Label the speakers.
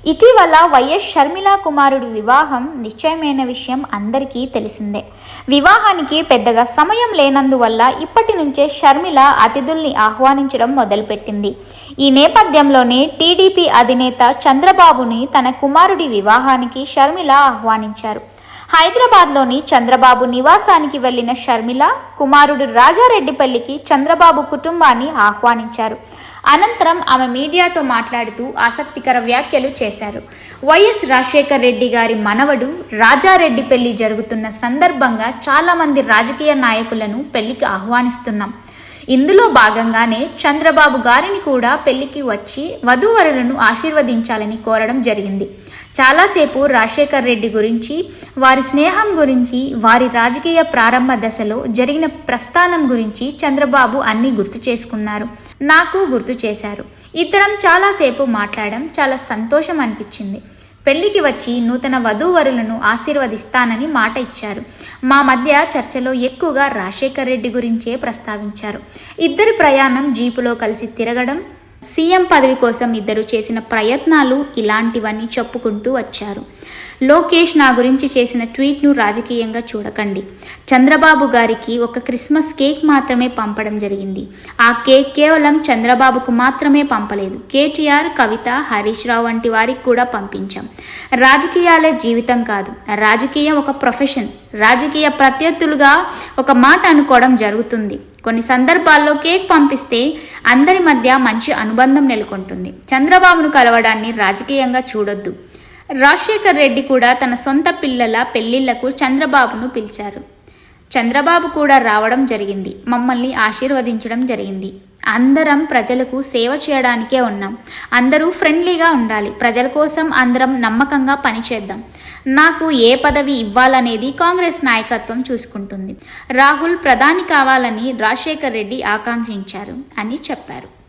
Speaker 1: ఇటీవల వైఎస్ షర్మిల కుమారుడి వివాహం నిశ్చయమైన విషయం అందరికీ తెలిసిందే. వివాహానికి పెద్దగా సమయం లేనందువల్ల ఇప్పటి నుంచే షర్మిల అతిథుల్ని ఆహ్వానించడం మొదలుపెట్టింది. ఈ నేపథ్యంలోనే టీడీపీ అధినేత చంద్రబాబుని తన కుమారుడి వివాహానికి షర్మిల ఆహ్వానించారు. హైదరాబాద్లోని చంద్రబాబు నివాసానికి వెళ్లిన షర్మిల కుమారుడు రాజారెడ్డి పెళ్లికి చంద్రబాబు కుటుంబాన్ని ఆహ్వానించారు. అనంతరం ఆమె మీడియాతో మాట్లాడుతూ ఆసక్తికర వ్యాఖ్యలు చేశారు. వైఎస్ రాజశేఖర్ రెడ్డి గారి మనవడు రాజారెడ్డి పెళ్లి జరుగుతున్న సందర్భంగా చాలామంది రాజకీయ నాయకులను పెళ్లికి ఆహ్వానిస్తున్నాం. ఇందులో భాగంగానే చంద్రబాబు గారిని కూడా పెళ్లికి వచ్చి వధూవరులను ఆశీర్వదించాలని కోరడం జరిగింది. చాలాసేపు రాజశేఖర్ రెడ్డి గురించి, వారి స్నేహం గురించి, వారి రాజకీయ ప్రారంభ దశలో జరిగిన ప్రస్థానం గురించి చంద్రబాబు అన్నీ గుర్తు చేసుకున్నారు. నాకు గుర్తు చేశారు. ఇద్దరం చాలాసేపు మాట్లాడడం చాలా సంతోషం అనిపించింది. పెళ్లికి వచ్చి నూతన వధూవరులను ఆశీర్వదిస్తానని మాట ఇచ్చారు. మా మధ్య చర్చలో ఎక్కువగా రాజశేఖర్ రెడ్డి గురించే ప్రస్తావించారు. ఇద్దరి ప్రయాణం జీపులో కలిసి తిరగడం, సీఎం పదవి కోసం ఇద్దరు చేసిన ప్రయత్నాలు ఇలాంటివన్నీ చెప్పుకుంటూ వచ్చారు. లోకేష్ నా గురించి చేసిన ట్వీట్ను రాజకీయంగా చూడకండి. చంద్రబాబు గారికి ఒక క్రిస్మస్ కేక్ మాత్రమే పంపడం జరిగింది. ఆ కేక్ కేవలం చంద్రబాబుకు మాత్రమే పంపలేదు. కేటీఆర్, కవిత, హరీష్ రావు వంటి వారికి కూడా పంపించాం. రాజకీయాలే జీవితం కాదు. రాజకీయం ఒక ప్రొఫెషన్. రాజకీయ ప్రత్యర్థులుగా ఒక మాట అనుకోవడం జరుగుతుంది. కొన్ని సందర్భాల్లో కేక్ పంపిస్తే అందరి మధ్య మంచి అనుబంధం నెలకొంటుంది. చంద్రబాబును కలవడాన్ని రాజకీయంగా చూడొద్దు. రాజశేఖర్ రెడ్డి కూడా తన సొంత పిల్లల పెళ్లిళ్లకు చంద్రబాబును పిలిచారు. చంద్రబాబు కూడా రావడం జరిగింది. మమ్మల్ని ఆశీర్వదించడం జరిగింది. అందరం ప్రజలకు సేవ చేయడానికే ఉన్నాం. అందరూ ఫ్రెండ్లీగా ఉండాలి. ప్రజల కోసం అందరం నమ్మకంగా పనిచేద్దాం. నాకు ఏ పదవి ఇవ్వాలనేది కాంగ్రెస్ నాయకత్వం చూసుకుంటుంది. రాహుల్ ప్రధాని కావాలని రాజశేఖర్ రెడ్డి ఆకాంక్షించారు అని చెప్పారు.